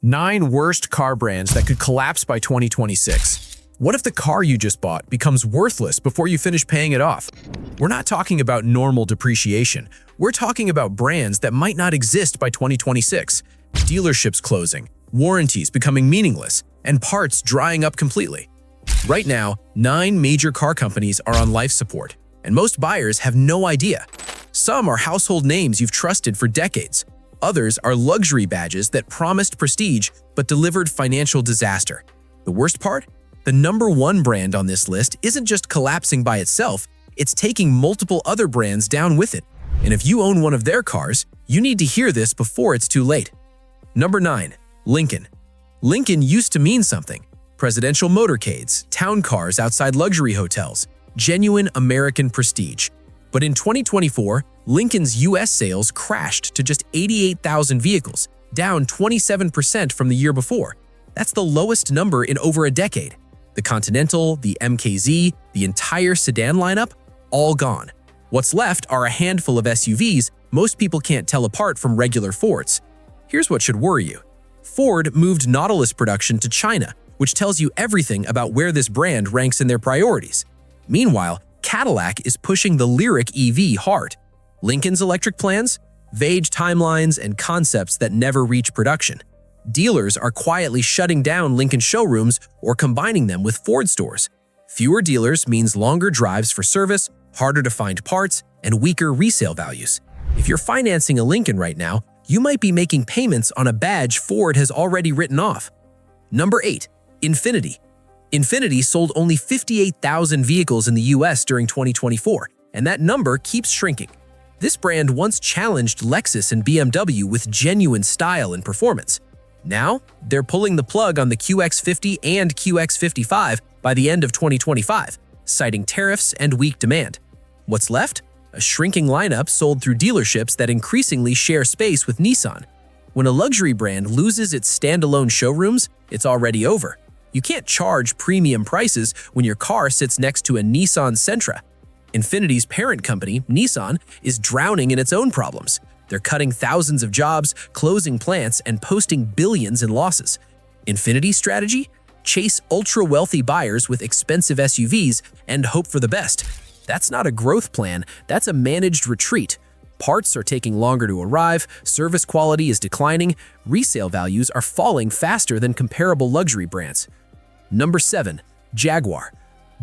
9 worst car brands that could collapse by 2026. What if the car you just bought becomes worthless before you finish paying it off? We're not talking about normal depreciation. We're talking about brands that might not exist by 2026. Dealerships closing, warranties becoming meaningless, and parts drying up completely. Right now, 9 major car companies are on life support, and most buyers have no idea. Some are household names you've trusted for decades. Others are luxury badges that promised prestige but delivered financial disaster. The worst part? The #1 brand on this list isn't just collapsing by itself, it's taking multiple other brands down with it. And if you own one of their cars, you need to hear this before it's too late. Number 9. Lincoln. Lincoln used to mean something. Presidential motorcades, town cars outside luxury hotels, genuine American prestige. But in 2024, Lincoln's US sales crashed to just 88,000 vehicles, down 27% from the year before. That's the lowest number in over a decade. The Continental, the MKZ, the entire sedan lineup, all gone. What's left are a handful of SUVs most people can't tell apart from regular Fords. Here's what should worry you. Ford moved Nautilus production to China, which tells you everything about where this brand ranks in their priorities. Meanwhile, Cadillac is pushing the Lyriq EV hard. Lincoln's electric plans? Vague timelines and concepts that never reach production. Dealers are quietly shutting down Lincoln showrooms or combining them with Ford stores. Fewer dealers means longer drives for service, harder to find parts, and weaker resale values. If you're financing a Lincoln right now, you might be making payments on a badge Ford has already written off. Number 8. Infiniti. Infiniti sold only 58,000 vehicles in the US during 2024, and that number keeps shrinking. This brand once challenged Lexus and BMW with genuine style and performance. Now, they're pulling the plug on the QX50 and QX55 by the end of 2025, citing tariffs and weak demand. What's left? A shrinking lineup sold through dealerships that increasingly share space with Nissan. When a luxury brand loses its standalone showrooms, it's already over. You can't charge premium prices when your car sits next to a Nissan Sentra. Infiniti's parent company, Nissan, is drowning in its own problems. They're cutting thousands of jobs, closing plants, and posting billions in losses. Infiniti's strategy? Chase ultra-wealthy buyers with expensive SUVs and hope for the best. That's not a growth plan, that's a managed retreat. Parts are taking longer to arrive, service quality is declining, resale values are falling faster than comparable luxury brands. Number 7. Jaguar.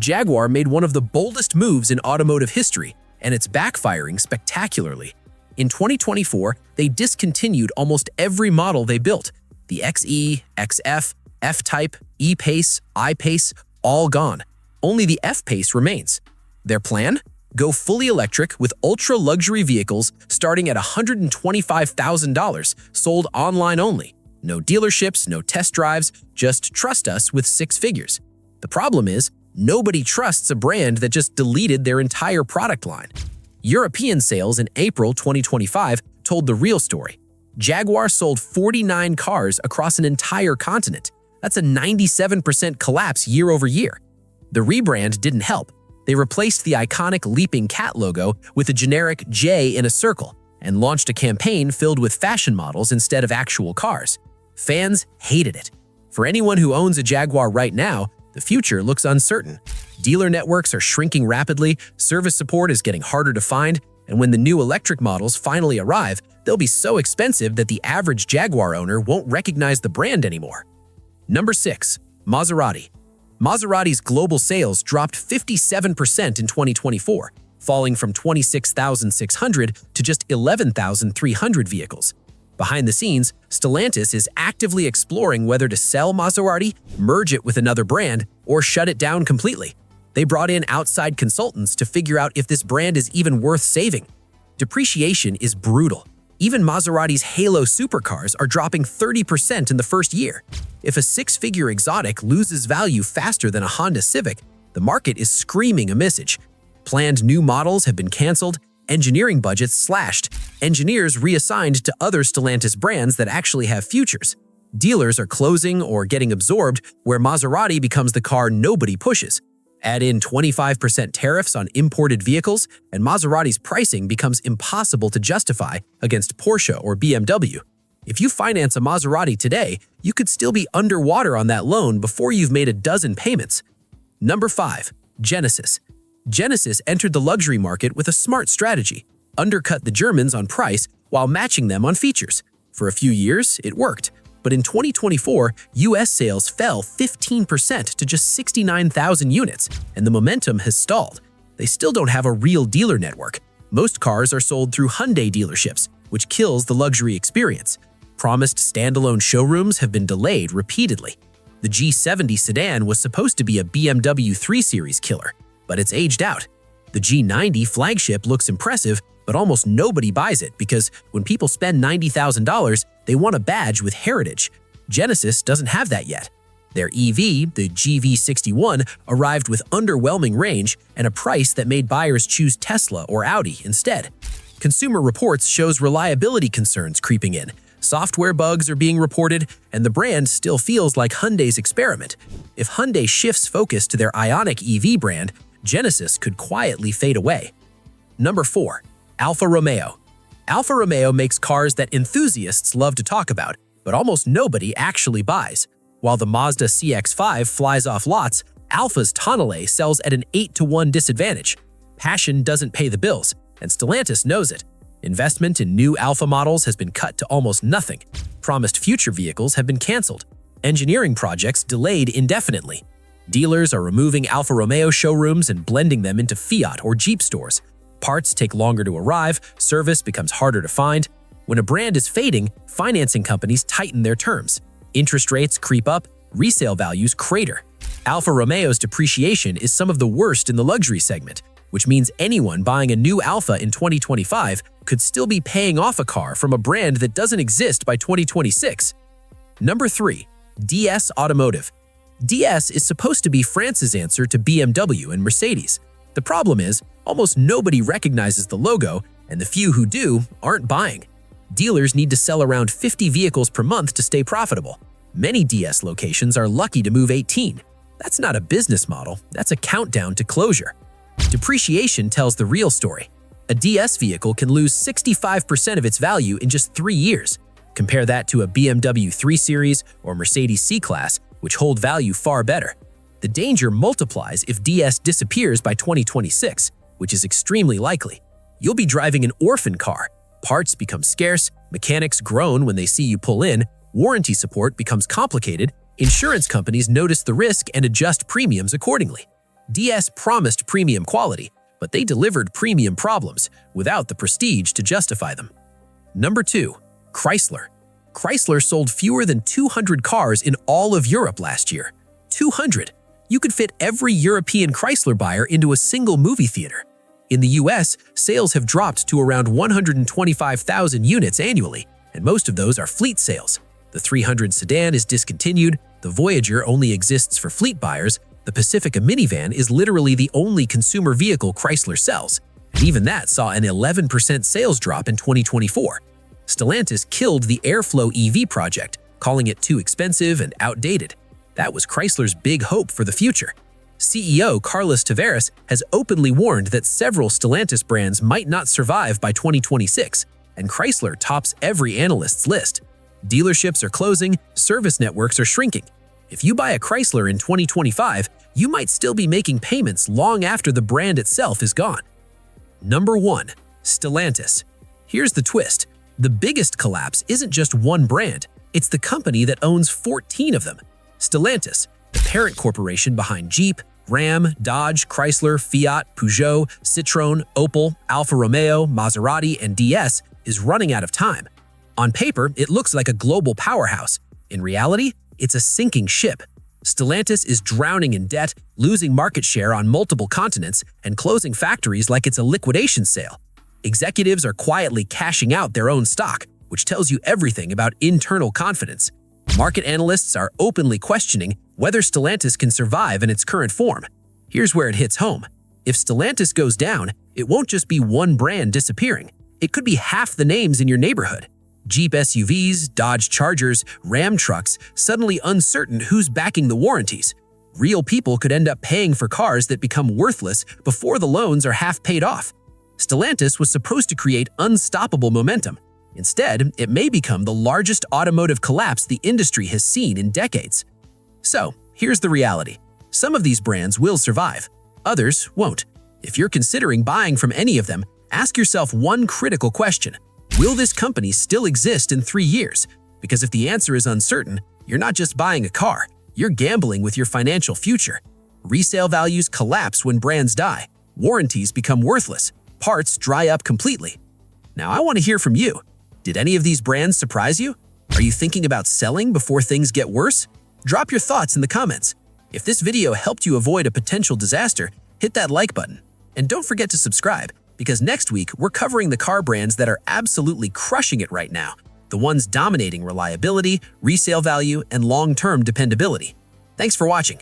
Jaguar made one of the boldest moves in automotive history, and it's backfiring spectacularly. In 2024, they discontinued almost every model they built. The XE, XF, F-Type, E-Pace, I-Pace, all gone. Only the F-Pace remains. Their plan? Go fully electric with ultra-luxury vehicles starting at $125,000, sold online only. No dealerships, no test drives, just trust us with 6 figures. The problem is, nobody trusts a brand that just deleted their entire product line. European sales in April 2025 told the real story. Jaguar sold 49 cars across an entire continent. That's a 97% collapse year over year. The rebrand didn't help. They replaced the iconic leaping cat logo with a generic J in a circle and launched a campaign filled with fashion models instead of actual cars. Fans hated it. For anyone who owns a Jaguar right now, the future looks uncertain. Dealer networks are shrinking rapidly, service support is getting harder to find, and when the new electric models finally arrive, they'll be so expensive that the average Jaguar owner won't recognize the brand anymore. Number 6. Maserati. Maserati's global sales dropped 57% in 2024, falling from 26,600 to just 11,300 vehicles. Behind the scenes, Stellantis is actively exploring whether to sell Maserati, merge it with another brand, or shut it down completely. They brought in outside consultants to figure out if this brand is even worth saving. Depreciation is brutal. Even Maserati's Halo supercars are dropping 30% in the first year. If a 6-figure exotic loses value faster than a Honda Civic, the market is screaming a message. Planned new models have been canceled, engineering budgets slashed, engineers reassigned to other Stellantis brands that actually have futures. Dealers are closing or getting absorbed, where Maserati becomes the car nobody pushes. Add in 25% tariffs on imported vehicles, and Maserati's pricing becomes impossible to justify against Porsche or BMW. If you finance a Maserati today, you could still be underwater on that loan before you've made a dozen payments. Number 5. Genesis. Genesis entered the luxury market with a smart strategy: undercut the Germans on price while matching them on features. For a few years, it worked. But in 2024, US sales fell 15% to just 69,000 units, and the momentum has stalled. They still don't have a real dealer network. Most cars are sold through Hyundai dealerships, which kills the luxury experience. Promised standalone showrooms have been delayed repeatedly. The G70 sedan was supposed to be a BMW 3 Series killer, but it's aged out. The G90 flagship looks impressive, but almost nobody buys it because when people spend $90,000, they want a badge with heritage. Genesis doesn't have that yet. Their EV, the GV61, arrived with underwhelming range and a price that made buyers choose Tesla or Audi instead. Consumer Reports shows reliability concerns creeping in. Software bugs are being reported, and the brand still feels like Hyundai's experiment. If Hyundai shifts focus to their Ioniq EV brand, Genesis could quietly fade away. Number 4. Alfa Romeo. Alfa Romeo makes cars that enthusiasts love to talk about, but almost nobody actually buys. While the Mazda CX-5 flies off lots, Alfa's Tonale sells at an 8-to-1 disadvantage. Passion doesn't pay the bills, and Stellantis knows it. Investment in new Alfa models has been cut to almost nothing. Promised future vehicles have been cancelled. Engineering projects delayed indefinitely. Dealers are removing Alfa Romeo showrooms and blending them into Fiat or Jeep stores. Parts take longer to arrive, service becomes harder to find. When a brand is fading, financing companies tighten their terms. Interest rates creep up, resale values crater. Alfa Romeo's depreciation is some of the worst in the luxury segment, which means anyone buying a new Alfa in 2025 could still be paying off a car from a brand that doesn't exist by 2026. Number 3. DS Automotive. DS is supposed to be France's answer to BMW and Mercedes. The problem is, almost nobody recognizes the logo, and the few who do aren't buying. Dealers need to sell around 50 vehicles per month to stay profitable. Many DS locations are lucky to move 18. That's not a business model, that's a countdown to closure. Depreciation tells the real story. A DS vehicle can lose 65% of its value in just 3 years. Compare that to a BMW 3 Series or Mercedes C-Class, which hold value far better. The danger multiplies if DS disappears by 2026, which is extremely likely. You'll be driving an orphan car. Parts become scarce, mechanics groan when they see you pull in, warranty support becomes complicated, insurance companies notice the risk and adjust premiums accordingly. DS promised premium quality, but they delivered premium problems without the prestige to justify them. Number 2. Chrysler. Chrysler sold fewer than 200 cars in all of Europe last year. 200! You could fit every European Chrysler buyer into a single movie theater. In the US, sales have dropped to around 125,000 units annually, and most of those are fleet sales. The 300 sedan is discontinued, the Voyager only exists for fleet buyers, the Pacifica minivan is literally the only consumer vehicle Chrysler sells, and even that saw an 11% sales drop in 2024. Stellantis killed the Airflow EV project, calling it too expensive and outdated. That was Chrysler's big hope for the future. CEO Carlos Tavares has openly warned that several Stellantis brands might not survive by 2026, and Chrysler tops every analyst's list. Dealerships are closing, service networks are shrinking. If you buy a Chrysler in 2025, you might still be making payments long after the brand itself is gone. Number 1. Stellantis. Here's the twist. The biggest collapse isn't just one brand, it's the company that owns 14 of them. Stellantis, the parent corporation behind Jeep, Ram, Dodge, Chrysler, Fiat, Peugeot, Citroën, Opel, Alfa Romeo, Maserati, and DS, is running out of time. On paper, it looks like a global powerhouse. In reality, it's a sinking ship. Stellantis is drowning in debt, losing market share on multiple continents, and closing factories like it's a liquidation sale. Executives are quietly cashing out their own stock, which tells you everything about internal confidence. Market analysts are openly questioning whether Stellantis can survive in its current form. Here's where it hits home. If Stellantis goes down, it won't just be one brand disappearing. It could be half the names in your neighborhood. Jeep SUVs, Dodge Chargers, Ram trucks, suddenly uncertain who's backing the warranties. Real people could end up paying for cars that become worthless before the loans are half paid off. Stellantis was supposed to create unstoppable momentum, Instead, it may become the largest automotive collapse the industry has seen in decades. So, here's the reality. Some of these brands will survive, others won't. If you're considering buying from any of them, ask yourself one critical question. Will this company still exist in 3 years? Because if the answer is uncertain, you're not just buying a car, you're gambling with your financial future. Resale values collapse when brands die. Warranties become worthless. Parts dry up completely. Now, I want to hear from you. Did any of these brands surprise you? Are you thinking about selling before things get worse? Drop your thoughts in the comments. If this video helped you avoid a potential disaster, hit that like button. And don't forget to subscribe, because next week we're covering the car brands that are absolutely crushing it right now, the ones dominating reliability, resale value, and long-term dependability. Thanks for watching.